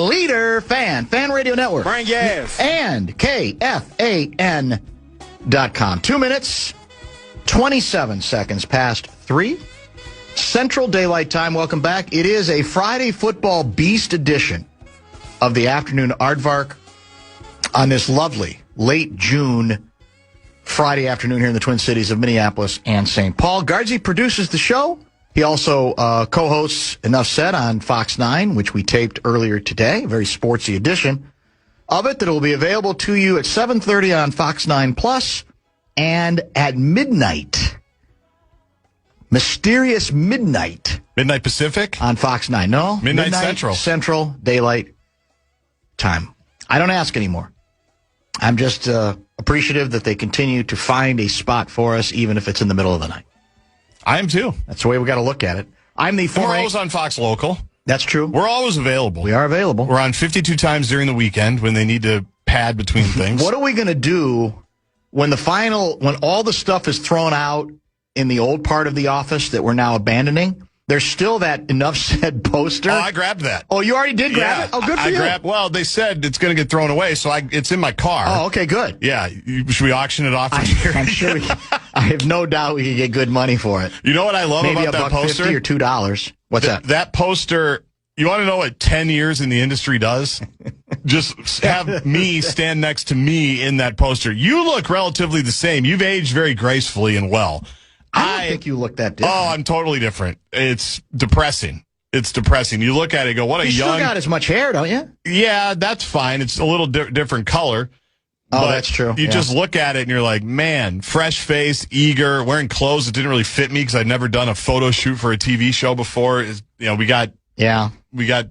Leader Fan Radio Network. Bring gas. And KFAN.com. 2 minutes, 27 seconds past 3. Central Daylight Time. Welcome back. It is a Friday Football Beast edition of the afternoon Aardvark on this lovely late June Friday afternoon here in the Twin Cities of Minneapolis and St. Paul. Guardsy produces the show. He also co-hosts Enough Said on Fox 9, which we taped earlier today, a very sportsy edition of it that will be available to you at 7:30 on Fox 9 Plus and at midnight. Mysterious midnight. Midnight Pacific? On Fox 9. No. Midnight Central. Central Daylight Time. I don't ask anymore. I'm just appreciative that they continue to find a spot for us, even if it's in the middle of the night. I am too. That's the way we got to look at it. I'm the former. We're always on Fox Local. That's true. We're always available. We are available. We're on 52 times during the weekend when they need to pad between things. What are we going to do when all the stuff is thrown out in the old part of the office that we're now abandoning? There's still that Enough Said poster. Oh, I grabbed that. Oh, you already did grab it? Oh, good for you. Well, they said it's going to get thrown away, so it's in my car. Oh, okay, good. Yeah. Should we auction it off? I'm sure I have no doubt we could get good money for it. You know what I love about that poster? Maybe $1.50 or $2. What's that? That poster, you want to know what 10 years in the industry does? Just have me stand next to me in that poster. You look relatively the same. You've aged very gracefully and well. I don't think you look that different. Oh, I'm totally different. It's depressing. It's depressing. You look at it and go, what a young... You still got as much hair, don't you? Yeah, that's fine. It's a little different color. Oh, that's true. You just look at it and you're like, man, fresh face, eager, wearing clothes that didn't really fit me because I'd never done a photo shoot for a TV show before. We got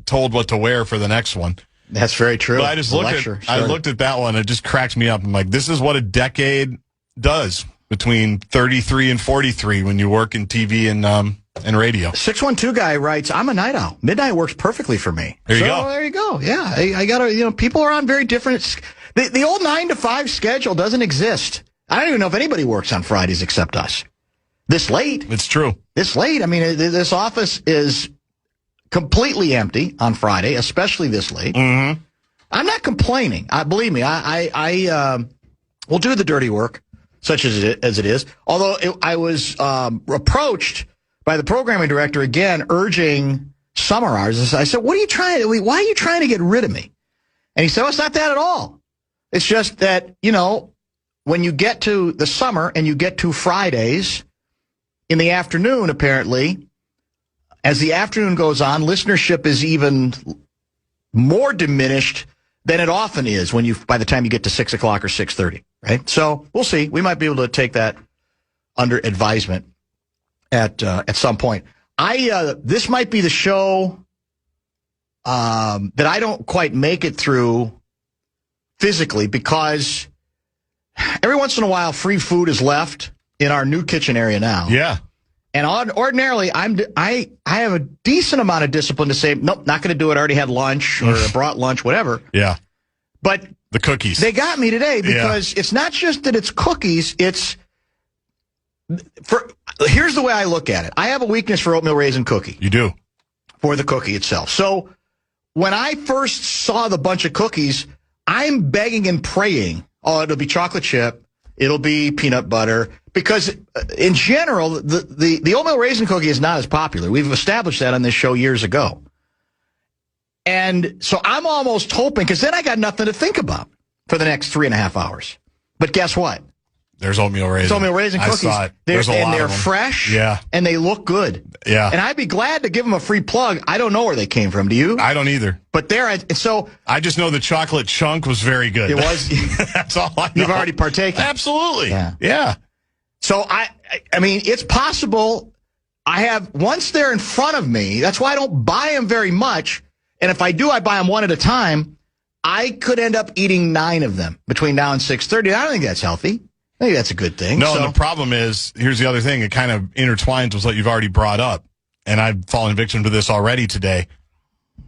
told what to wear for the next one. That's very true. But I just looked at that one. It just cracks me up. I'm like, this is what a decade does. Between 33 and 43 when you work in TV and radio. 612 guy writes, I'm a night owl. Midnight works perfectly for me. There you go. There you go. Yeah. I got to, people are on very different. The old 9 to 5 schedule doesn't exist. I don't even know if anybody works on Fridays except us. This late. It's true. This late. I mean, this office is completely empty on Friday, especially this late. Mm-hmm. I'm not complaining. Believe me, I will do the dirty work. Such as it is. Although I was approached by the programming director again, urging summer hours. I said, why are you trying to get rid of me? And he said, it's not that at all. It's just that, when you get to the summer and you get to Fridays in the afternoon, apparently, as the afternoon goes on, listenership is even more diminished than it often is by the time you get to 6 o'clock or 6:30. Right? So we'll see. We might be able to take that under advisement at some point. This might be the show that I don't quite make it through physically because every once in a while free food is left in our new kitchen area now. Yeah. And ordinarily I have a decent amount of discipline to say, nope, not going to do it. I already had lunch or brought lunch, whatever. Yeah. But the cookies. They got me today because it's not just that it's cookies. Here's the way I look at it. I have a weakness for oatmeal raisin cookie. You do. For the cookie itself. So when I first saw the bunch of cookies, I'm begging and praying, it'll be chocolate chip. It'll be peanut butter. Because in general, the oatmeal raisin cookie is not as popular. We've established that on this show years ago. And so I'm almost hoping, because then I got nothing to think about for the next 3.5 hours. But guess what? There's oatmeal raisin. There's oatmeal raisin cookies. I saw it. They're fresh. Yeah. And they look good. Yeah. And I'd be glad to give them a free plug. I don't know where they came from. Do you? I don't either. But I just know the chocolate chunk was very good. It was. That's all I know. You've already partaken. Absolutely. Yeah. So I mean, it's possible. Once they're in front of me, that's why I don't buy them very much. And if I do, I buy them one at a time. I could end up eating 9 of them between now and 6:30. I don't think that's healthy. I think that's a good thing. No, and the problem is, here's the other thing. It kind of intertwines with what you've already brought up. And I've fallen victim to this already today.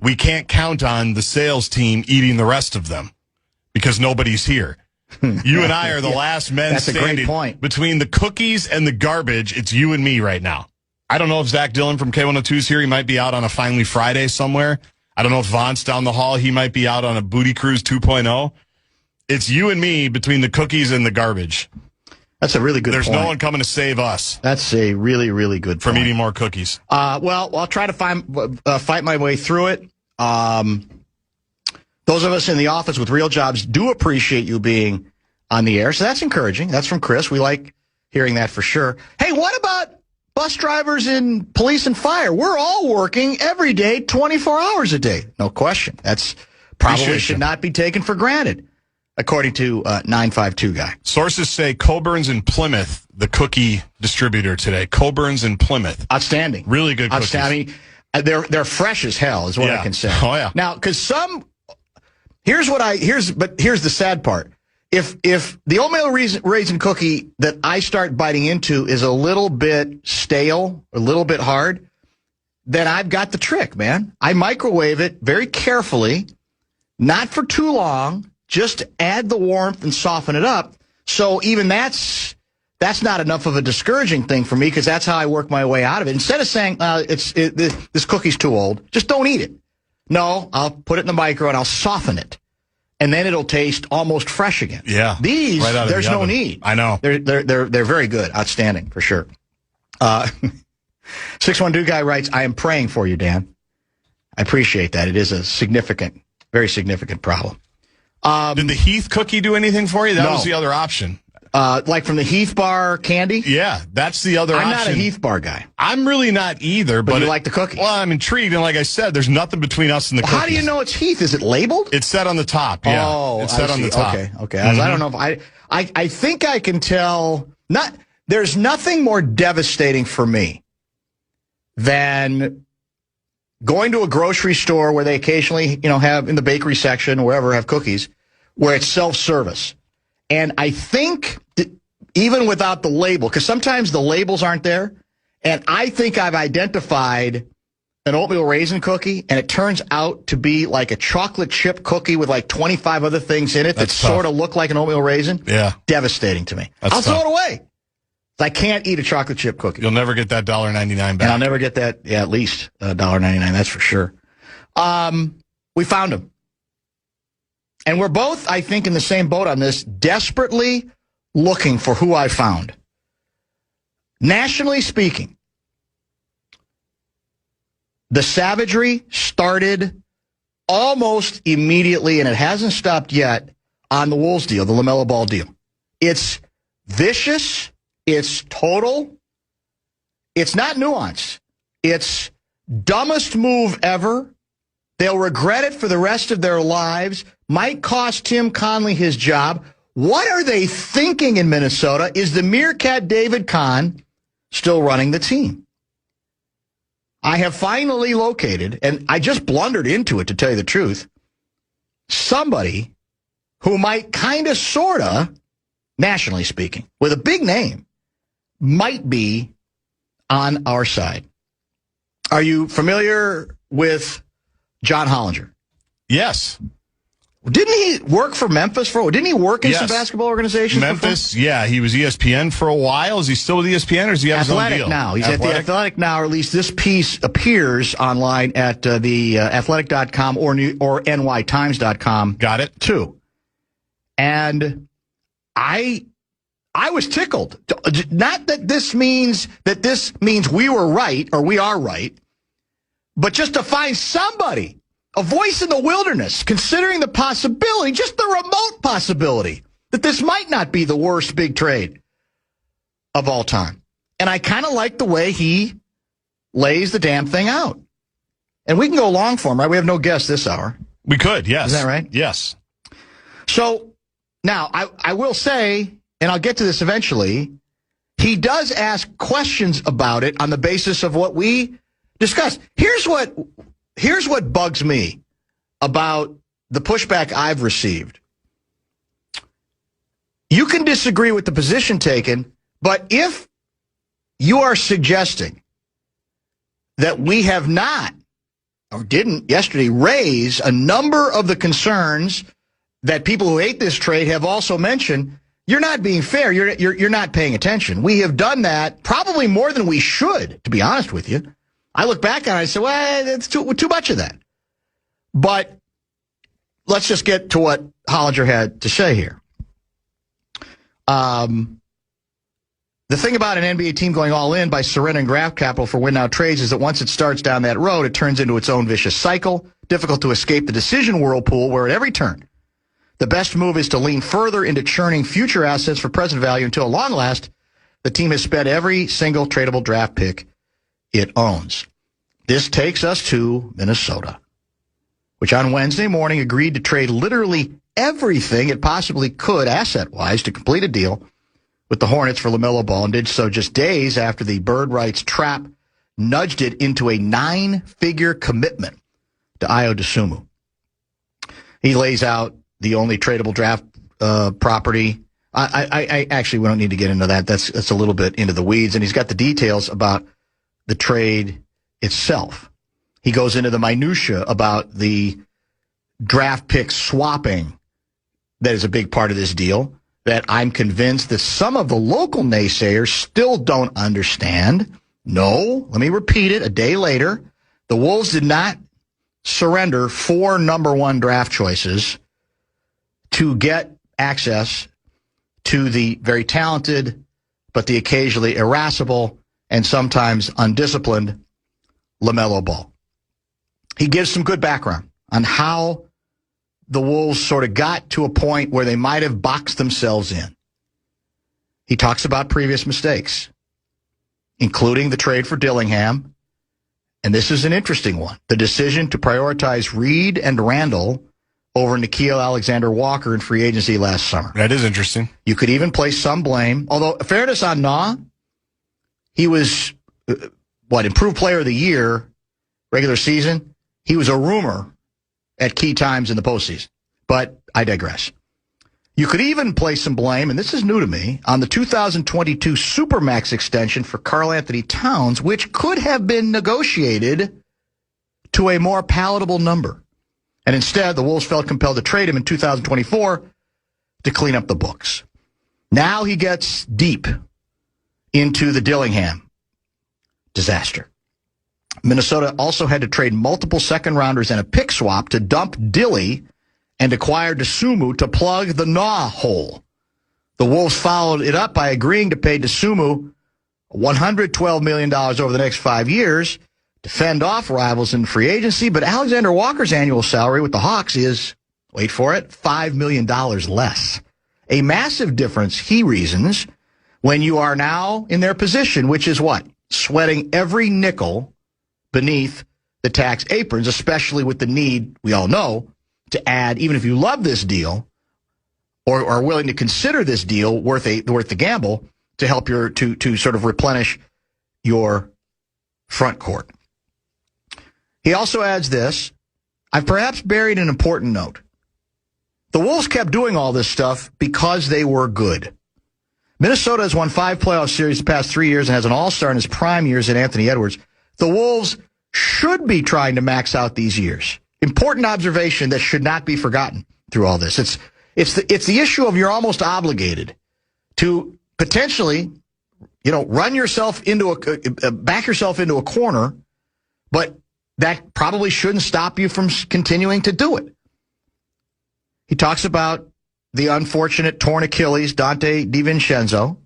We can't count on the sales team eating the rest of them because nobody's here. You and I are the last men That's standing. a great point. Between the cookies and the garbage, it's you and me right now. I don't know if Zach Dillon from K102 is here. He might be out on a Finally Friday somewhere. I don't know if Vaughn's down the hall. He might be out on a Booty Cruise 2.0. It's you and me between the cookies and the garbage. That's a really good point. There's no one coming to save us. That's a really, really good point. From eating more cookies. Well, I'll try to fight my way through it. Those of us in the office with real jobs do appreciate you being on the air, so that's encouraging. That's from Chris. We like hearing that for sure. Hey, what about bus drivers in police and fire? We're all working every day, 24 hours a day. No question. That's probably should not be taken for granted, according to 952 guy. Sources say Coburn's in Plymouth, the cookie distributor today. Coburn's in Plymouth. Outstanding. Really good cookies. Outstanding. They're fresh as hell, is what I can say. Oh yeah. Now, because here's the sad part. If the oatmeal raisin cookie that I start biting into is a little bit stale, a little bit hard, then I've got the trick, man. I microwave it very carefully, not for too long, just add the warmth and soften it up. So even that's not enough of a discouraging thing for me, because that's how I work my way out of it. Instead of saying, this cookie's too old, just don't eat it. No, I'll put it in the micro and I'll soften it. And then it'll taste almost fresh again. Yeah. These, there's no need. I know. They're very good. Outstanding, for sure. 612 guy writes, I am praying for you, Dan. I appreciate that. It is a significant, very significant problem. Did the Heath cookie do anything for you? That was the other option. Like from the Heath Bar candy? Yeah, that's the other option. I'm not a Heath Bar guy. I'm really not either. But you like the cookie? Well, I'm intrigued, and like I said, there's nothing between us and the cookies. How do you know it's Heath? Is it labeled? It's set on the top, yeah. Oh, it's set on the top. Okay. Mm-hmm. I don't know if I think I can tell. There's nothing more devastating for me than going to a grocery store where they occasionally, have in the bakery section or wherever have cookies, where it's self-service. And I think even without the label, because sometimes the labels aren't there, and I think I've identified an oatmeal raisin cookie, and it turns out to be like a chocolate chip cookie with like 25 other things in it that sort of look like an oatmeal raisin. Yeah. Devastating to me. I'll throw it away. I can't eat a chocolate chip cookie. You'll never get that $1.99 back. And I'll never get that, at least $1.99, that's for sure. We found him. And we're both, I think, in the same boat on this, desperately looking for who I found. Nationally speaking, the savagery started almost immediately, and it hasn't stopped yet, on the Wolves deal, the LaMelo Ball deal. It's vicious. It's total. It's not nuanced. It's dumbest move ever. They'll regret it for the rest of their lives. Might cost Tim Conley his job. What are they thinking in Minnesota? Is the meerkat David Kahn still running the team? I have finally located, and I just blundered into it, to tell you the truth, somebody who might kind of, sort of, nationally speaking, with a big name, might be on our side. Are you familiar with John Hollinger? Yes. Didn't he work for Memphis didn't he work in some basketball organizations? Memphis, before? Yeah. He was ESPN for a while. Is he still with ESPN, or does he have his own deal? Now. He's at the Athletic now, or at least this piece appears online at the athletic.com or nytimes.com. Got it. Too. And I was tickled. Not that this means we were right or we are right, but just to find somebody, a voice in the wilderness, considering the possibility, just the remote possibility, that this might not be the worst big trade of all time. And I kind of like the way he lays the damn thing out. And we can go long form, right? We have no guests this hour. We could, yes. Is that right? Yes. So now I will say, and I'll get to this eventually, he does ask questions about it on the basis of what we discussed. Here's what bugs me about the pushback I've received. You can disagree with the position taken, but if you are suggesting that we have not, or didn't yesterday, raise a number of the concerns that people who hate this trade have also mentioned, you're not being fair. You're not paying attention. We have done that probably more than we should, to be honest with you. I look back on it and I say, well, that's too much of that. But let's just get to what Hollinger had to say here. The thing about an NBA team going all in by surrendering draft capital for win-now trades is that once it starts down that road, it turns into its own vicious cycle, difficult to escape the decision whirlpool where at every turn, the best move is to lean further into churning future assets for present value until, at long last, the team has spent every single tradable draft pick it owns. This takes us to Minnesota, which on Wednesday morning agreed to trade literally everything it possibly could asset-wise to complete a deal with the Hornets for LaMelo Ball, and did so just days after the bird rights trap nudged it into a 9-figure commitment to Ayo Dosunmu. He lays out the only tradable draft property. I actually, we don't need to get into that. That's a little bit into the weeds, and he's got the details about the trade itself. He goes into the minutia about the draft pick swapping that is a big part of this deal, that I'm convinced that some of the local naysayers still don't understand. No, let me repeat it. A day later, the Wolves did not surrender 4 number 1 draft choices to get access to the very talented, but the occasionally irascible and sometimes undisciplined LaMelo Ball. He gives some good background on how the Wolves sort of got to a point where they might have boxed themselves in. He talks about previous mistakes, including the trade for Dillingham, and this is an interesting one, the decision to prioritize Reed and Randall over Nickeil Alexander-Walker in free agency last summer. That is interesting. You could even place some blame, although fairness on Nah, he was, improved player of the year, regular season. He was a rumor at key times in the postseason, but I digress. You could even place some blame, and this is new to me, on the 2022 Supermax extension for Karl Anthony Towns, which could have been negotiated to a more palatable number. And instead, the Wolves felt compelled to trade him in 2024 to clean up the books. Now he gets deep into the Dillingham disaster. Minnesota also had to trade multiple second-rounders and a pick swap to dump Dilly and acquire Dosunmu to plug the Nah hole. The Wolves followed it up by agreeing to pay Dosunmu $112 million over the next 5 years to fend off rivals in free agency, but Alexander Walker's annual salary with the Hawks is, wait for it, $5 million less. A massive difference, he reasons, when you are now in their position, which is what? Sweating every nickel beneath the tax aprons, especially with the need, we all know, to add, even if you love this deal or are willing to consider this deal worth the gamble, to help to sort of replenish your front court. He also adds this, I've perhaps buried an important note. The Wolves kept doing all this stuff because they were good. Minnesota has won 5 playoff series the past 3 years and has an all-star in his prime years in Anthony Edwards. The Wolves should be trying to max out these years. Important observation that should not be forgotten through all this. It's the issue of you're almost obligated to potentially, run yourself into back yourself into a corner, but that probably shouldn't stop you from continuing to do it. He talks about the unfortunate torn Achilles, Dante DiVincenzo.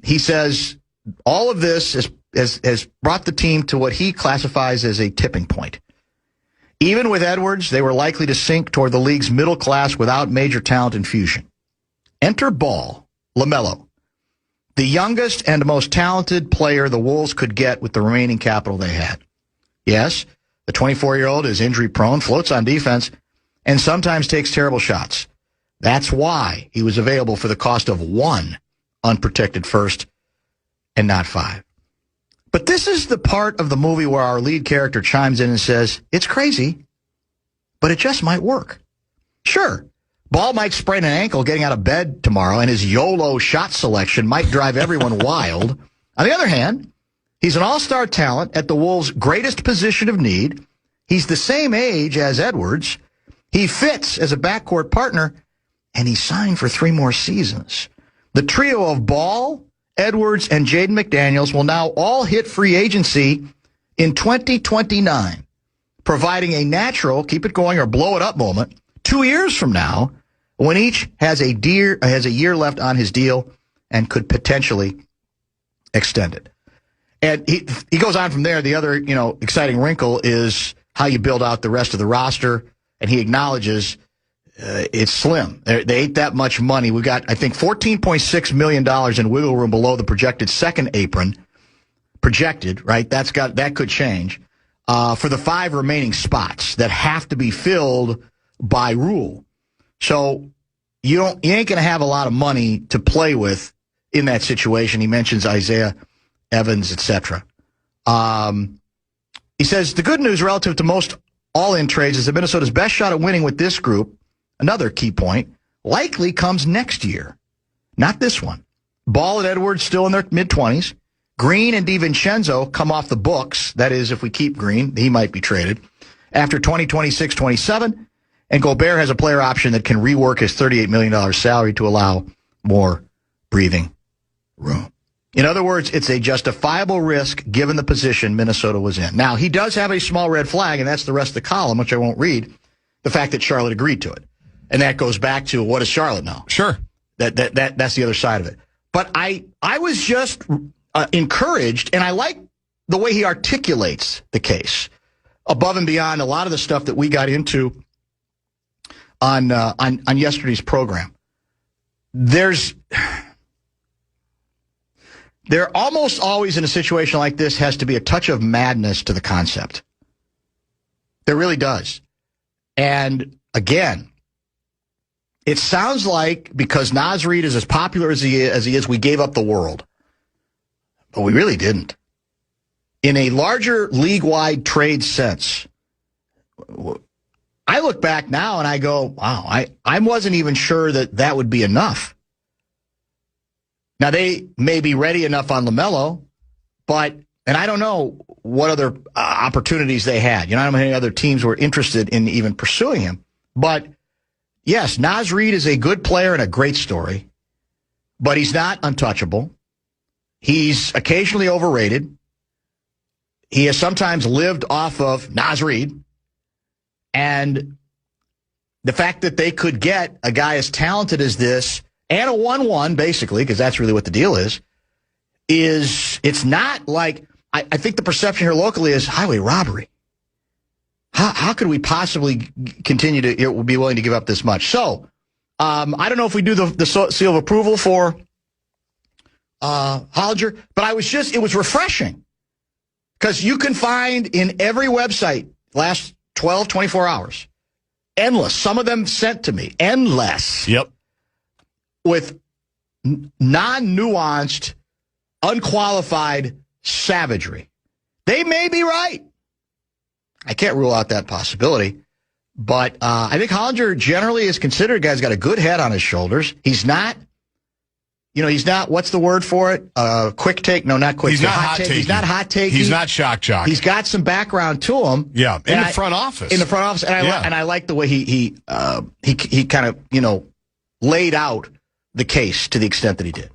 He says all of this has brought the team to what he classifies as a tipping point. Even with Edwards, they were likely to sink toward the league's middle class without major talent infusion. Enter Ball, LaMelo, the youngest and most talented player the Wolves could get with the remaining capital they had. Yes, the 24-year-old is injury-prone, floats on defense, and sometimes takes terrible shots. That's why he was available for the cost of 1 unprotected first and not 5. But this is the part of the movie where our lead character chimes in and says, it's crazy, but it just might work. Sure, Ball might sprain an ankle getting out of bed tomorrow, and his YOLO shot selection might drive everyone wild. On the other hand, he's an all-star talent at the Wolves' greatest position of need. He's the same age as Edwards. He fits as a backcourt partner, and he signed for 3 more seasons. The trio of Ball, Edwards, and Jaden McDaniels will now all hit free agency in 2029, providing a natural keep it going or blow it up moment 2 years from now when each has a year left on his deal and could potentially extend it. And he goes on from there. The other, exciting wrinkle is how you build out the rest of the roster, and he acknowledges it's slim. They ain't that much money. We got, I think, $14.6 million in wiggle room below the projected second apron. Projected, right? That could change for the 5 remaining spots that have to be filled by rule. So you ain't going to have a lot of money to play with in that situation. He mentions Isaiah Evans, etc. He says the good news relative to most all-in trades is that Minnesota's best shot at winning with this group, another key point, likely comes next year, not this one. Ball and Edwards still in their mid-20s. Green and DiVincenzo come off the books. That is, if we keep Green, he might be traded after 2026-27. And Gobert has a player option that can rework his $38 million salary to allow more breathing room. In other words, it's a justifiable risk given the position Minnesota was in. Now, he does have a small red flag, and that's the rest of the column, which I won't read, the fact that Charlotte agreed to it. And that goes back to, what does Charlotte know? Sure. That's the other side of it. But I was just encouraged, and I like the way he articulates the case above and beyond a lot of the stuff that we got into on yesterday's program. There almost always in a situation like this has to be a touch of madness to the concept. There really does. And again, it sounds like because Naz Reid is as popular as he is, we gave up the world. But we really didn't. In a larger league-wide trade sense, I look back now and I go, wow, I wasn't even sure that would be enough. Now, they may be ready enough on LaMelo, and I don't know what other opportunities they had. I don't know how many other teams were interested in even pursuing him. But, yes, Naz Reid is a good player and a great story, but he's not untouchable. He's occasionally overrated. He has sometimes lived off of Naz Reid. And the fact that they could get a guy as talented as this and a 1-1, basically, because that's really what the deal is it's not like, I think the perception here locally is highway robbery. How could we possibly continue to be willing to give up this much? So, I don't know if we do the seal of approval for Hollinger, but it was refreshing because you can find in every website last 12, 24 hours, endless, some of them sent to me, endless. Yep. With non-nuanced, unqualified savagery. They may be right. I can't rule out that possibility. But I think Hollinger generally is considered a guy who's got a good head on his shoulders. He's not, what's the word for it? Quick take? No, not quick take. He's not hot take. He's not hot take. He's not shock jock. He's got some background to him. Yeah, in the front office. In the front office. And I like the way he kind of, laid out the case to the extent that he did.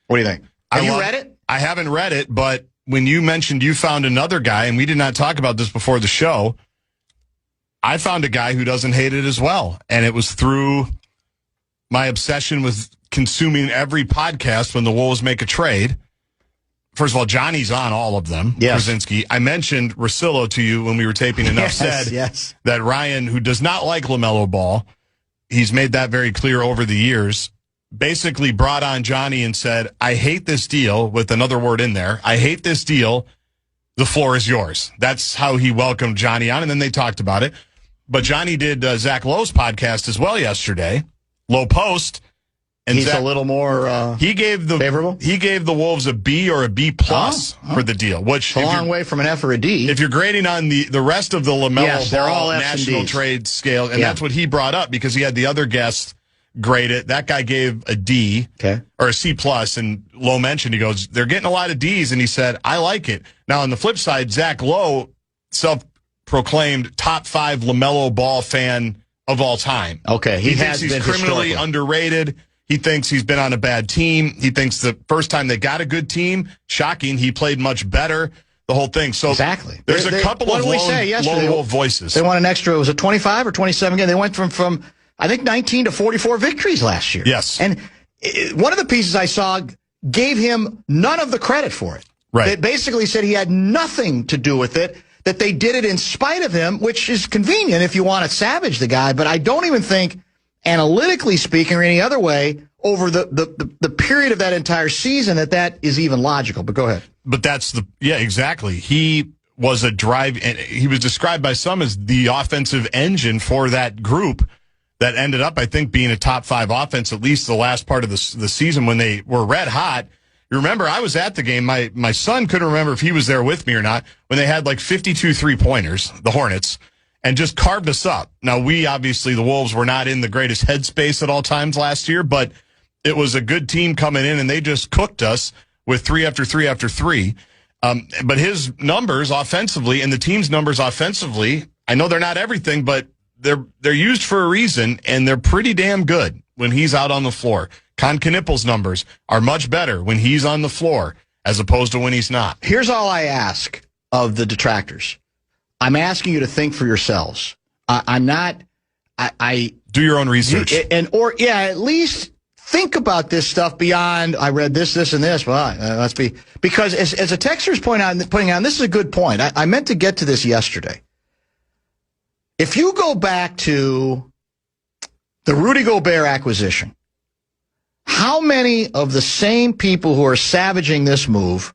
What do you think? Have you read it? I haven't read it, but when you mentioned you found another guy, and we did not talk about this before the show, I found a guy who doesn't hate it as well. And it was through my obsession with consuming every podcast when the Wolves make a trade. First of all, Johnny's on all of them. Yes. Krasinski. I mentioned Russillo to you when we were taping Enough Said. Yes. That Ryan, who does not like LaMelo Ball, he's made that very clear over the years, basically brought on Johnny and said, I hate this deal, with another word in there. I hate this deal. The floor is yours. That's how he welcomed Johnny on, and then they talked about it. But Johnny did Zach Lowe's podcast as well yesterday, Low Post. And he's Zach, a little more favorable? He gave the Wolves a B or a B plus for the deal. Which a long way from an F or a D. If you're grading on the rest of the LaMelo Ball national trade scale, and that's what he brought up because he had the other guests grade it. That guy gave a D or a C plus, and Lowe mentioned, he goes, they're getting a lot of Ds, and he said, I like it. Now, on the flip side, Zach Lowe, self-proclaimed top 5 LaMelo Ball fan of all time. Okay, he thinks he's criminally underrated. He thinks he's been on a bad team. He thinks the first time they got a good team, shocking, he played much better. The whole thing. So exactly. There's a couple of lone wolf voices. They won an extra, was it 25 or 27 games? They went from I think 19 to 44 victories last year. Yes. And one of the pieces I saw gave him none of the credit for it. Right. It basically said he had nothing to do with it, that they did it in spite of him, which is convenient if you want to savage the guy. But I don't even think, analytically speaking or any other way, over the period of that entire season, that is even logical. But go ahead. But exactly. He was and he was described by some as the offensive engine for that group that ended up, I think, being a top 5 offense, at least the last part of the season when they were red hot. You remember, I was at the game. My son couldn't remember if he was there with me or not, when they had like 52 three-pointers, the Hornets, and just carved us up. Now, obviously, the Wolves were not in the greatest headspace at all times last year, but it was a good team coming in, and they just cooked us with 3 after 3 after 3. But his numbers offensively and the team's numbers offensively, I know they're not everything, but they're used for a reason, and they're pretty damn good when he's out on the floor. Con Knippel's numbers are much better when he's on the floor as opposed to when he's not. Here's all I ask of the detractors. I'm asking you to think for yourselves. I'm not. I do your own research, at least think about this stuff beyond. I read this, and this. Well, let's be, because as a texter's pointing out, this is a good point. I meant to get to this yesterday. If you go back to the Rudy Gobert acquisition, how many of the same people who are savaging this move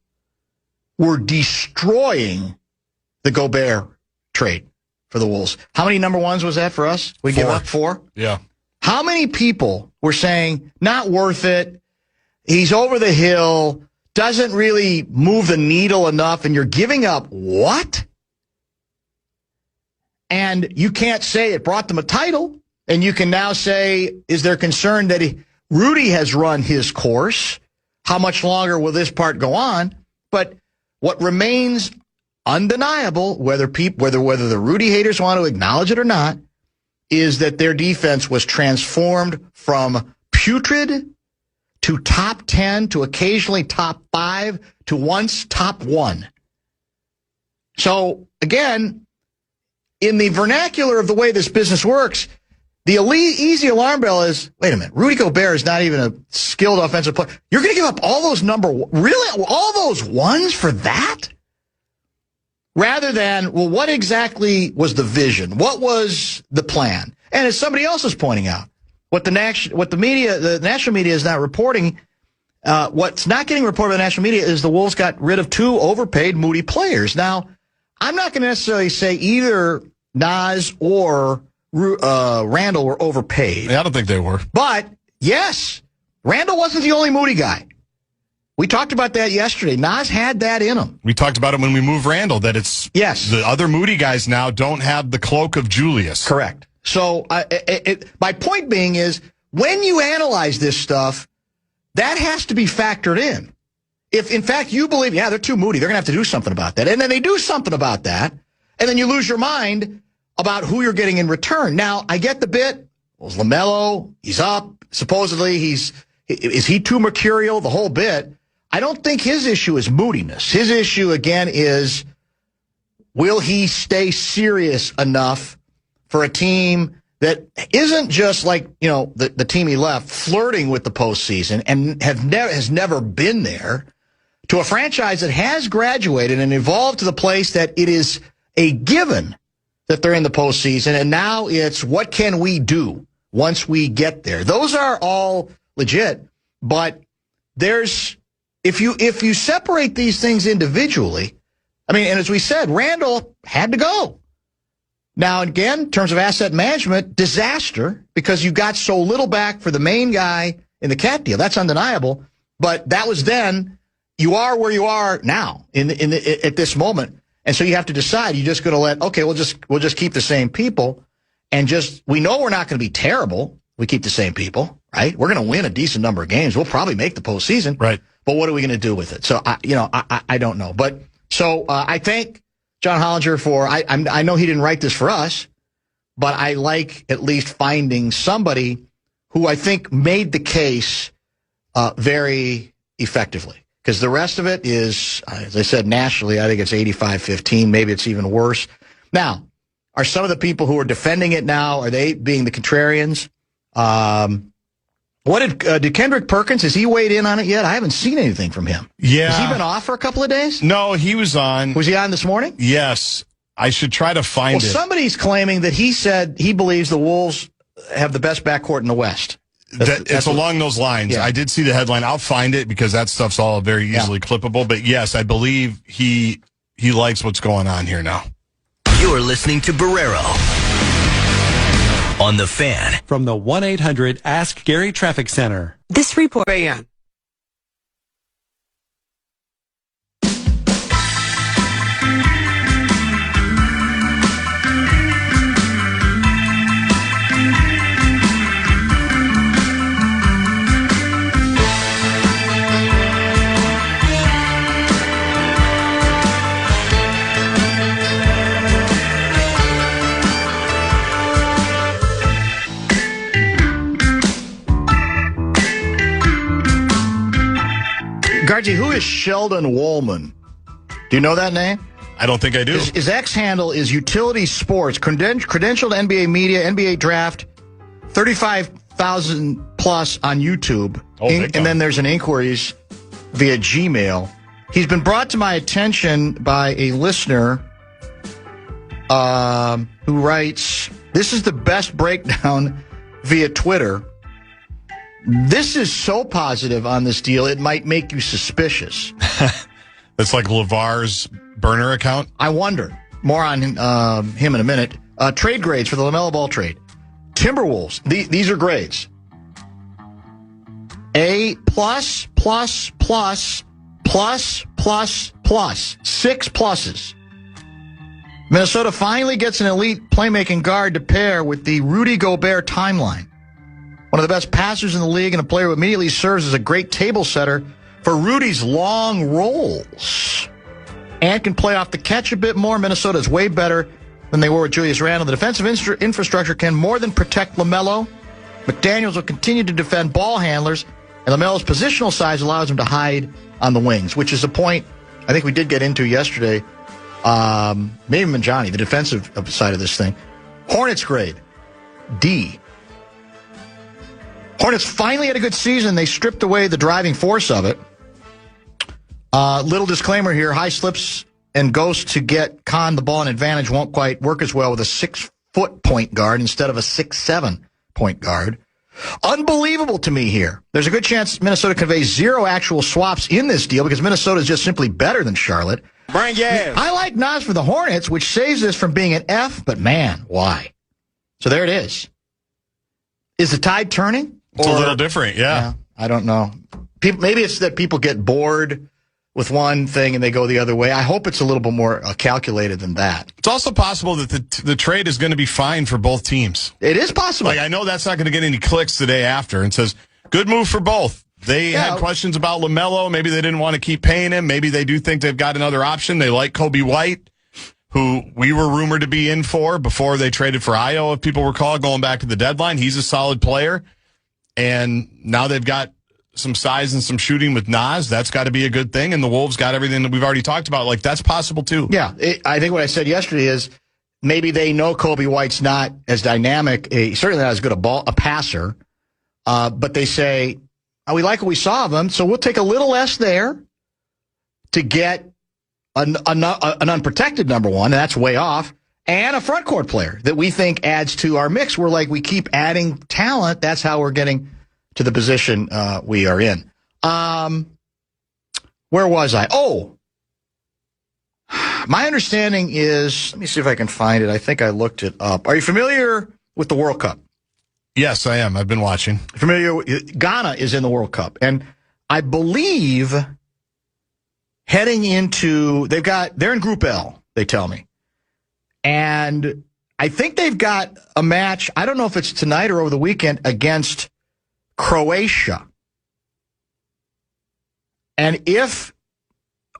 were destroying the Gobert trade for the Wolves? How many number ones was that for us? We 4. give up 4? Yeah. How many people were saying, not worth it, he's over the hill, doesn't really move the needle enough, and you're giving up what? And you can't say it brought them a title, and you can now say, is there concern that Rudy has run his course? How much longer will this part go on? But what remains undeniable, whether the Rudy haters want to acknowledge it or not, is that their defense was transformed from putrid to top 10 to occasionally top 5 to once top 1. So, again, in the vernacular of the way this business works, the easy alarm bell is, wait a minute, Rudy Gobert is not even a skilled offensive player. You're going to give up all those really, all those ones for that? Rather than, well, what exactly was the vision? What was the plan? And as somebody else is pointing out, the national media is not reporting, what's not getting reported by the national media is the Wolves got rid of 2 overpaid Moody players. Now, I'm not going to necessarily say either Nas or Randall were overpaid. I don't think they were. But, yes, Randall wasn't the only Moody guy. We talked about that yesterday. Nas had that in him. We talked about it when we moved Randall, that it's the other Moody guys now don't have the cloak of Julius. Correct. So my point being is, when you analyze this stuff, that has to be factored in. If, in fact, you believe, they're too Moody, they're going to have to do something about that. And then they do something about that, and then you lose your mind about who you're getting in return. Now, I get the bit. Well, LaMelo, he's up. Supposedly, is he too mercurial? The whole bit. I don't think his issue is moodiness. His issue, again, is will he stay serious enough for a team that isn't just like, the team he left, flirting with the postseason and has never been there, to a franchise that has graduated and evolved to the place that it is a given that they're in the postseason, and now it's what can we do once we get there. Those are all legit, but if you separate these things individually, and as we said, Randall had to go. Now, again, in terms of asset management, disaster, because you got so little back for the main guy in the Cat deal. That's undeniable, but that was then. You are where you are now at this moment. And so you have to decide, you're just going to we'll just keep the same people, and we know we're not going to be terrible. We keep the same people, right? We're going to win a decent number of games. We'll probably make the postseason. Right. But what are we going to do with it? So, I don't know. But so I thank John Hollinger for, I know he didn't write this for us, but I like at least finding somebody who I think made the case very effectively. Because the rest of it is, as I said, nationally, I think it's 85-15. Maybe it's even worse. Now, are some of the people who are defending it now, are they being the contrarians? What did Kendrick Perkins, has he weighed in on it yet? I haven't seen anything from him. Yeah. Has he been off for a couple of days? No, he was on. Was he on this morning? Yes. I should try to find it. Somebody's claiming that he said he believes the Wolves have the best backcourt in the West. It's along those lines. Yeah. I did see the headline. I'll find it because that stuff's all very easily clippable. But yes, I believe he likes what's going on here now. You're listening to Barreiro on the Fan from the 1-800 Ask Gary Traffic Center. This report. Fan. Gargi, who is Sheldon Woolman? Do you know that name? I don't think I do. His X handle is Utility Sports, credentialed NBA media, NBA draft, 35,000 plus on YouTube. And then there's an inquiries via Gmail. He's been brought to my attention by a listener who writes, "This is the best breakdown via Twitter. This is so positive on this deal, it might make you suspicious." That's like LeVar's burner account? I wonder. More on him in a minute. Trade grades for the LaMelo Ball trade. Timberwolves. These are grades. A plus, plus, plus, plus, plus, plus. 6 pluses. Minnesota finally gets an elite playmaking guard to pair with the Rudy Gobert timeline. One of the best passers in the league and a player who immediately serves as a great table setter for Rudy's long rolls. And can play off the catch a bit more. Minnesota is way better than they were with Julius Randle. The defensive infrastructure can more than protect LaMelo. McDaniels will continue to defend ball handlers, and LaMelo's positional size allows him to hide on the wings, which is a point I think we did get into yesterday. Maybe Manjani, the defensive side of this thing. Hornets grade, D. Hornets finally had a good season. They stripped away the driving force of it. Little disclaimer here. High slips and ghosts to get Khan the ball and advantage won't quite work as well with a 6-foot point guard instead of a 6'7" point guard. Unbelievable to me here. There's a good chance Minnesota conveys 0 actual swaps in this deal because Minnesota is just simply better than Charlotte. Bring gas. I like Nas for the Hornets, which saves this from being an F, but man, why? So there it is. Is the tide turning? It's a little different, yeah. I don't know. Maybe it's that people get bored with one thing and they go the other way. I hope it's a little bit more calculated than that. It's also possible that the trade is going to be fine for both teams. It is possible. Like, I know that's not going to get any clicks the day after and says, good move for both. They had questions about LaMelo. Maybe they didn't want to keep paying him. Maybe they do think they've got another option. They like Kobe White, who we were rumored to be in for before they traded for Io, if people recall, going back to the deadline. He's a solid player. And now they've got some size and some shooting with Nas. That's got to be a good thing. And the Wolves got everything that we've already talked about. Like, that's possible, too. Yeah. I think what I said yesterday is maybe they know Kobe White's not as dynamic, certainly not as good a passer, but they say, we like what we saw of him, so we'll take a little less there to get an unprotected number one, and that's way off, and a front court player that we think adds to our mix. We're like, we keep adding talent. That's how we're getting to the position we are in. Where was I? Oh, my understanding is, let me see if I can find it. I think I looked it up. Are you familiar with the World Cup? Yes, I am. I've been watching. Ghana is in the World Cup, and I believe heading into, they're in Group L, they tell me. And I think they've got a match, I don't know if it's tonight or over the weekend, against Croatia. And if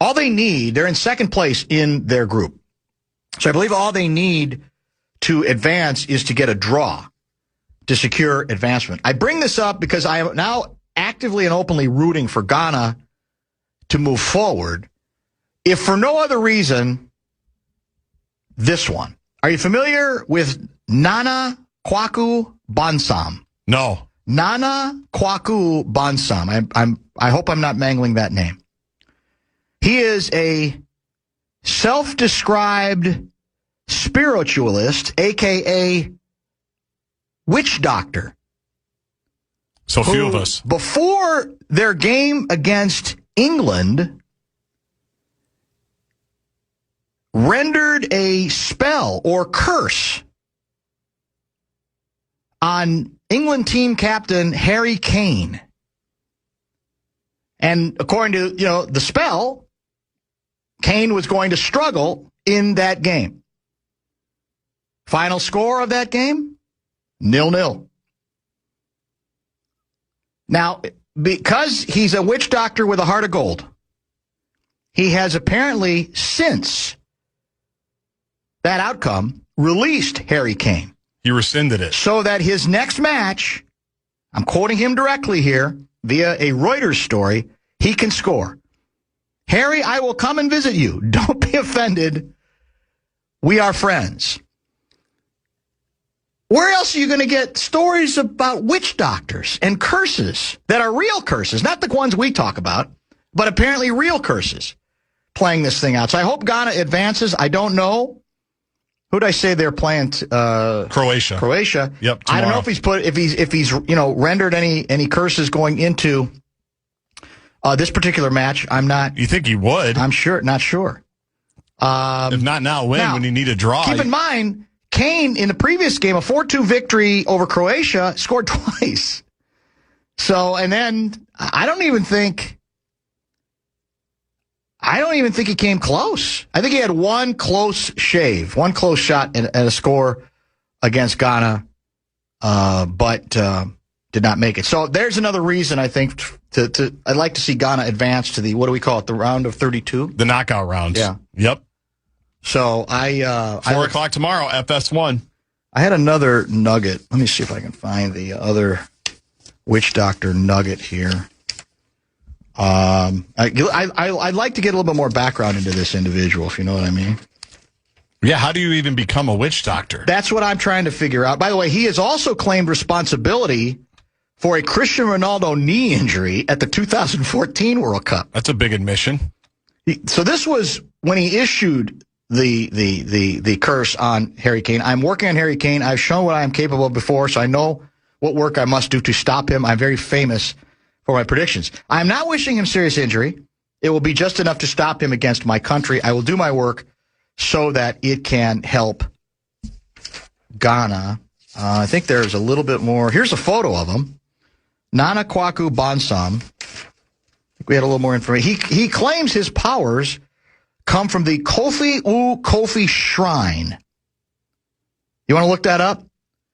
all they need, they're in second place in their group. So I believe all they need to advance is to get a draw to secure advancement. I bring this up because I am now actively and openly rooting for Ghana to move forward, if for no other reason, this one. Are you familiar with Nana Kwaku Bonsam? No. Nana Kwaku Bonsam. I hope I'm not mangling that name. He is a self-described spiritualist, a.k.a. witch doctor. So few of us. Before their game against England, rendered a spell or curse on England team captain Harry Kane. And according to, the spell, Kane was going to struggle in that game. Final score of that game? 0-0. Now, because he's a witch doctor with a heart of gold, he has apparently, since that outcome, released Harry Kane. He rescinded it. So that his next match, I'm quoting him directly here via a Reuters story, he can score. Harry, I will come and visit you. Don't be offended. We are friends. Where else are you going to get stories about witch doctors and curses that are real curses, not the ones we talk about, but apparently real curses playing this thing out? So I hope Ghana advances. I don't know. Who did I say they're playing? Croatia. Croatia. Yep. I don't know if he's rendered any curses going into this particular match. I'm not. You think he would? I'm sure. Not sure. If not now, when you need a draw? Keep in mind, Kane in the previous game, a 4-2 victory over Croatia, scored twice. So, and then I don't even think he came close. I think he had one close shot at a score against Ghana, but did not make it. So there's another reason I think I'd like to see Ghana advance to the, what do we call it, the round of 32? The knockout rounds. Yeah. Yep. So 4 o'clock tomorrow, FS1. I had another nugget. Let me see if I can find the other witch doctor nugget here. I'd like to get a little bit more background into this individual, if you know what I mean. Yeah, how do you even become a witch doctor? That's what I'm trying to figure out. By the way, he has also claimed responsibility for a Cristiano Ronaldo knee injury at the 2014 World Cup. That's a big admission. So this was when he issued the curse on Harry Kane. I'm working on Harry Kane. I've shown what I am capable of before, so I know what work I must do to stop him. I'm very famous for my predictions. I'm not wishing him serious injury. It will be just enough to stop him against my country. I will do my work so that it can help Ghana. I think there's a little bit more. Here's a photo of him. Nana Kwaku Bonsam. I think we had a little more information. He claims his powers come from the Kofi Shrine. You want to look that up?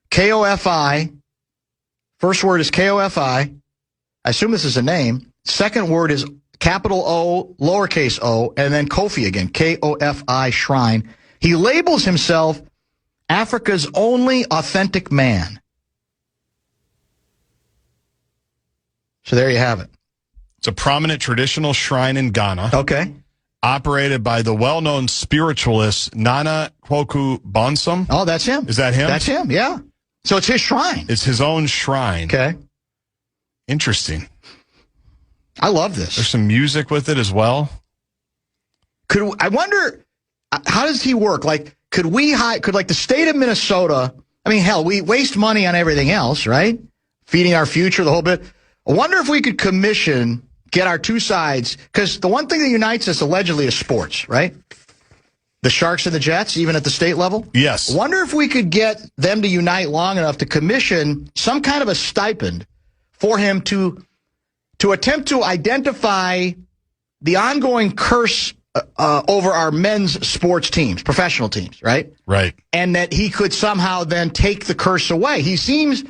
Kofi. First word is Kofi. I assume this is a name. Second word is capital O, lowercase o, and then Kofi again, Kofi Shrine. He labels himself Africa's only authentic man. So there you have it. It's a prominent traditional shrine in Ghana. Okay. Operated by the well-known spiritualist Nana Kwaku Bonsam. Oh, that's him. Is that him? That's him, yeah. So it's his shrine. It's his own shrine. Okay. Interesting. I love this. There's some music with it as well. I wonder, how does he work? Like, could the state of Minnesota, I mean, hell, we waste money on everything else, right? Feeding our future, the whole bit. I wonder if we could get our two sides, because the one thing that unites us allegedly is sports, right? The Sharks and the Jets, even at the state level? Yes. I wonder if we could get them to unite long enough to commission some kind of a stipend for him to attempt to identify the ongoing curse over our men's sports teams, professional teams, right? Right. And that he could somehow then take the curse away. He seems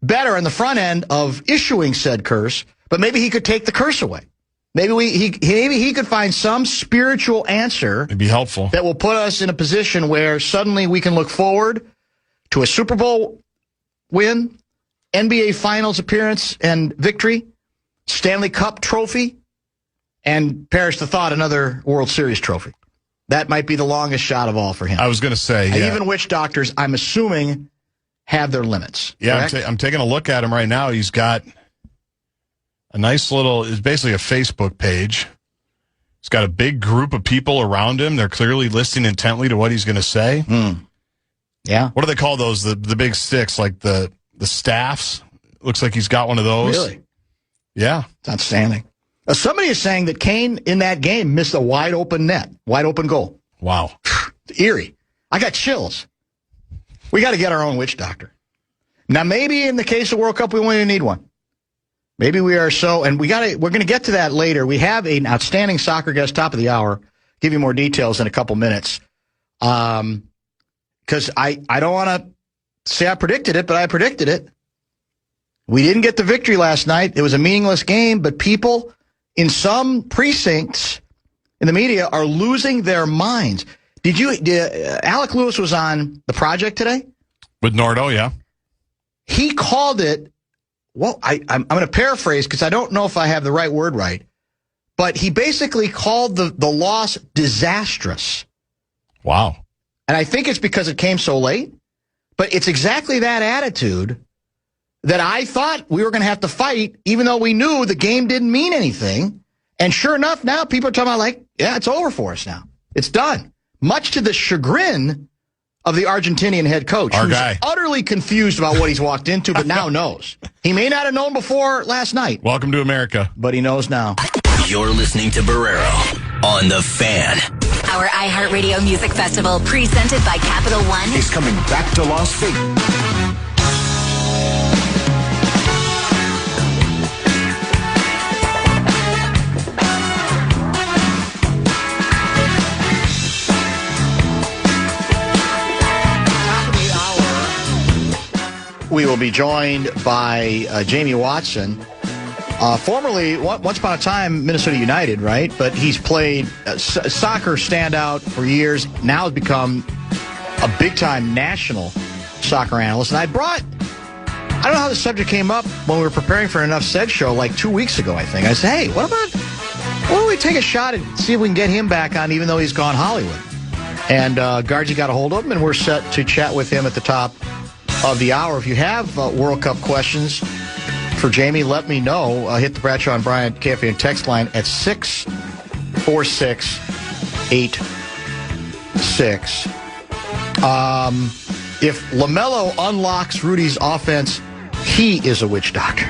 better on the front end of issuing said curse, but maybe he could take the curse away. Maybe he could find some spiritual answer. It'd be helpful. That will put us in a position where suddenly we can look forward to a Super Bowl win, NBA Finals appearance and victory, Stanley Cup trophy, and perish the thought, another World Series trophy. That might be the longest shot of all for him. I was going to say, yeah. Even witch doctors, I'm assuming, have their limits. Yeah, I'm taking a look at him right now. He's got a nice little, it's basically a Facebook page. He's got a big group of people around him. They're clearly listening intently to what he's going to say. Yeah. What do they call those? The big sticks, like the staffs? Looks like he's got one of those. Really? Yeah. It's outstanding. Somebody is saying that Kane in that game missed a wide open net, wide open goal. Wow. Eerie. I got chills. We got to get our own witch doctor. Now, maybe in the case of World Cup, we won't even need one. Maybe we are so, and we're going to get to that later. We have an outstanding soccer guest, top of the hour. Give you more details in a couple minutes. Because I don't want to say I predicted it, but I predicted it. We didn't get the victory last night. It was a meaningless game, but people in some precincts in the media are losing their minds. Alec Lewis was on The Project today? With Nordo, yeah. He called it, well, I'm going to paraphrase because I don't know if I have the right word right, but he basically called the loss disastrous. Wow. And I think it's because it came so late, but it's exactly that attitude that I thought we were going to have to fight, even though we knew the game didn't mean anything. And sure enough, now people are talking about yeah, it's over for us now. It's done. Much to the chagrin of the Argentinian head coach, Our who's guy. utterly confused about what he's walked into, but now knows. He may not have known before last night. Welcome to America. But he knows now. You're listening to Barreiro on The Fan. Our iHeartRadio Music Festival, presented by Capital One, is coming back to Las Vegas. We will be joined by Jamie Watson, formerly, once upon a time, Minnesota United, right? But he's played soccer standout for years, now has become a big-time national soccer analyst. And I don't know how the subject came up when we were preparing for an Enough Said show like 2 weeks ago, I think. I said, hey, why don't we take a shot and see if we can get him back on, even though he's gone Hollywood? And Guardsy got a hold of him, and we're set to chat with him at the top of the hour. If you have World Cup questions for Jamie, let me know. Hit the Bradshaw and Bryant KFAN text line at 646-86. If LaMelo unlocks Rudy's offense, he is a witch doctor.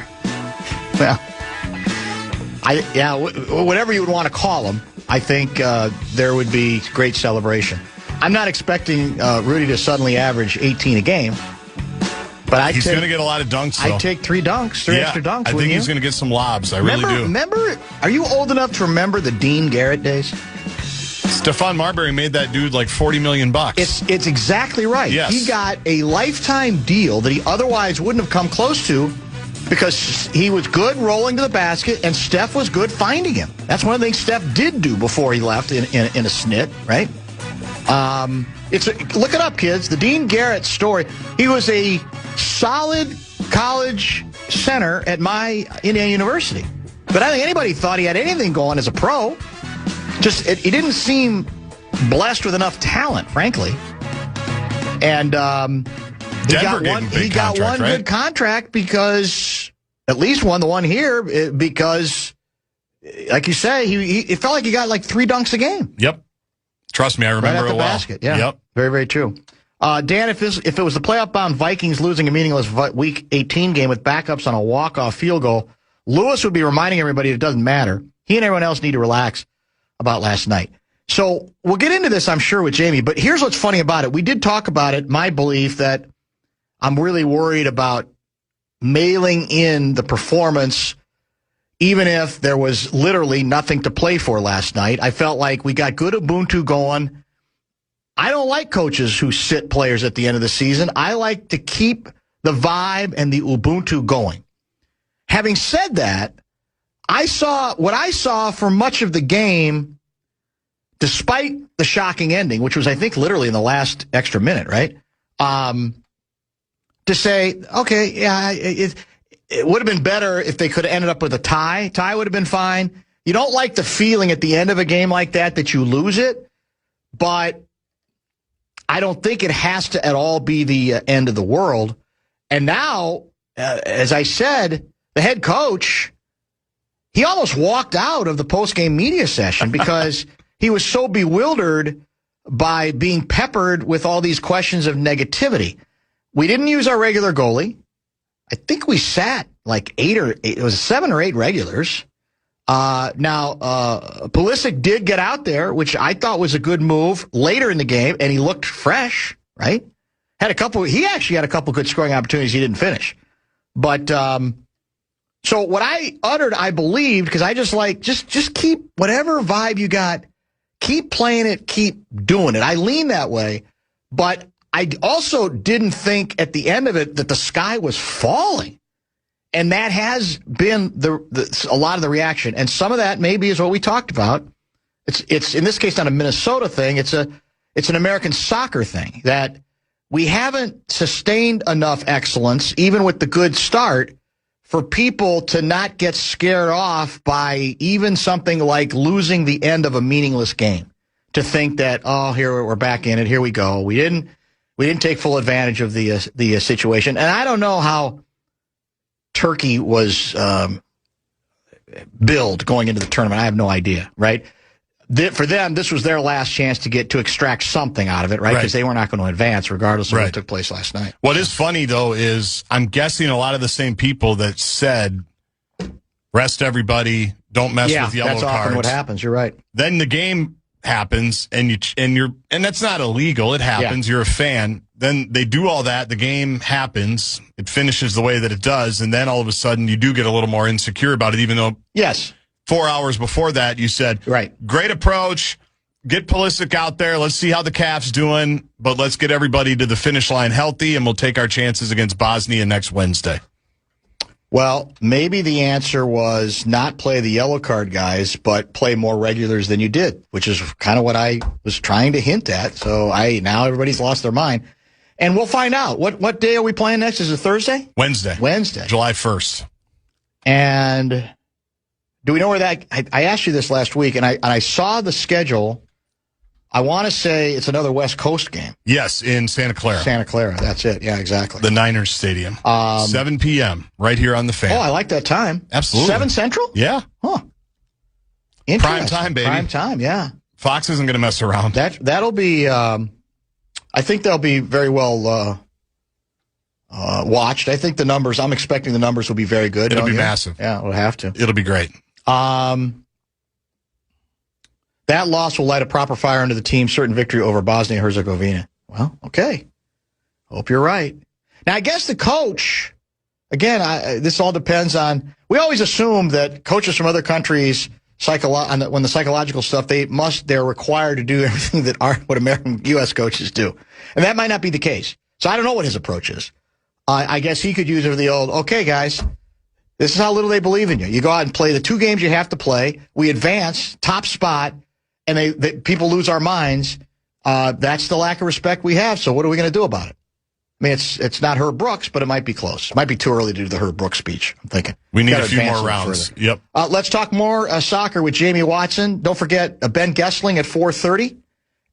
Well, whatever you would want to call him, I think there would be great celebration. I'm not expecting Rudy to suddenly average 18 a game. But he's going to get a lot of dunks, though. I'd take three extra dunks. I think he's going to get some lobs. I really do. Remember, are you old enough to remember the Dean Garrett days? Stephon Marbury made that dude like $40 million. It's exactly right. Yes. He got a lifetime deal that he otherwise wouldn't have come close to because he was good rolling to the basket and Steph was good finding him. That's one of the things Steph did do before he left in a snit, right? Look it up, kids. The Dean Garrett story. He was a solid college center at my Indiana University. But I don't think anybody thought he had anything going as a pro. He didn't seem blessed with enough talent, frankly. And he got one good contract because, at least one, the one here, because, like you say, it felt like he got like 3 dunks a game. Yep. Trust me, I remember right at the basket. Yeah. Yep. Very, very true. Dan, if it was the playoff-bound Vikings losing a meaningless Week 18 game with backups on a walk-off field goal, Lewis would be reminding everybody it doesn't matter. He and everyone else need to relax about last night. So we'll get into this, I'm sure, with Jamie, but here's what's funny about it. We did talk about it, my belief that I'm really worried about mailing in the performance even if there was literally nothing to play for last night. I felt like we got good Ubuntu going. I don't like coaches who sit players at the end of the season. I like to keep the vibe and the Ubuntu going. Having said that, what I saw for much of the game, despite the shocking ending, which was, I think, literally in the last extra minute, right? to say, okay, yeah, it would have been better if they could have ended up with a tie. Tie would have been fine. You don't like the feeling at the end of a game like that you lose it, but I don't think it has to at all be the end of the world. And now, as I said, the head coach, he almost walked out of the post-game media session because he was so bewildered by being peppered with all these questions of negativity. We didn't use our regular goalie. I think we sat like 7 or 8 regulars. Now, Pulisic did get out there, which I thought was a good move later in the game, and he looked fresh, right? He actually had a couple good scoring opportunities he didn't finish. But, so what I uttered, I believed, because I just keep whatever vibe you got, keep playing it, keep doing it. I lean that way, but I also didn't think at the end of it that the sky was falling. And that has been a lot of the reaction. And some of that maybe is what we talked about. It's in this case not a Minnesota thing. It's an American soccer thing, that we haven't sustained enough excellence, even with the good start, for people to not get scared off by even something like losing the end of a meaningless game. To think that, oh, here we're back in it. Here we go. We didn't take full advantage of the situation. And I don't know how Turkey was billed going into the tournament. I have no idea, right? For them, this was their last chance to extract something out of it, right? Because they were not going to advance regardless of what took place last night. What is funny, though, is I'm guessing a lot of the same people that said, rest everybody, don't mess with yellow cards. That's often what happens. You're right. Then the game happens, and that's not illegal. It happens. Yeah. You're a fan. Then they do all that. The game happens. It finishes the way that it does, and then all of a sudden you do get a little more insecure about it, even though 4 hours before that you said, great approach, get Pulisic out there, let's see how the CAF's doing, but let's get everybody to the finish line healthy, and we'll take our chances against Bosnia next Wednesday. Well, maybe the answer was not play the yellow card guys, but play more regulars than you did, which is kind of what I was trying to hint at. So now everybody's lost their mind. And we'll find out. What day are we playing next? Is it Thursday? Wednesday. July 1st. And do we know where that... I asked you this last week, and I saw the schedule. I want to say it's another West Coast game. Yes, in Santa Clara. Santa Clara, that's it. Yeah, exactly. The Niners Stadium. 7 p.m., right here on the Fan. Oh, I like that time. Absolutely. 7 Central? Yeah. Huh. Prime time, baby. Prime time, yeah. Fox isn't going to mess around. That'll be... I think they'll be very well watched. I think I'm expecting the numbers will be very good. It'll be massive. Yeah, it'll have to. It'll be great. That loss will light a proper fire under the team's certain victory over Bosnia-Herzegovina. Well, okay. Hope you're right. Now, I guess the coach, again, this all depends on, we always assume that coaches from other countries, when the psychological stuff, they're required to do everything that what American U.S. coaches do. And that might not be the case. So I don't know what his approach is. I guess he could use it for the old, okay, guys, this is how little they believe in you. You go out and play the 2 games you have to play. We advance, top spot, and people lose our minds. That's the lack of respect we have. So what are we going to do about it? I mean, it's not Herb Brooks, but it might be close. It might be too early to do the Herb Brooks speech, I'm thinking. We need a few more rounds. Yep. Let's talk more soccer with Jamie Watson. Don't forget Ben Gessling at 4:30.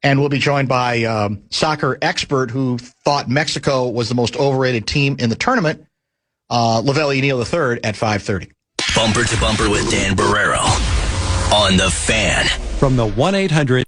And we'll be joined by soccer expert who thought Mexico was the most overrated team in the tournament, Lavelle Neal III at 5:30. Bumper to Bumper with Dan Barreiro on the Fan. From the 1-800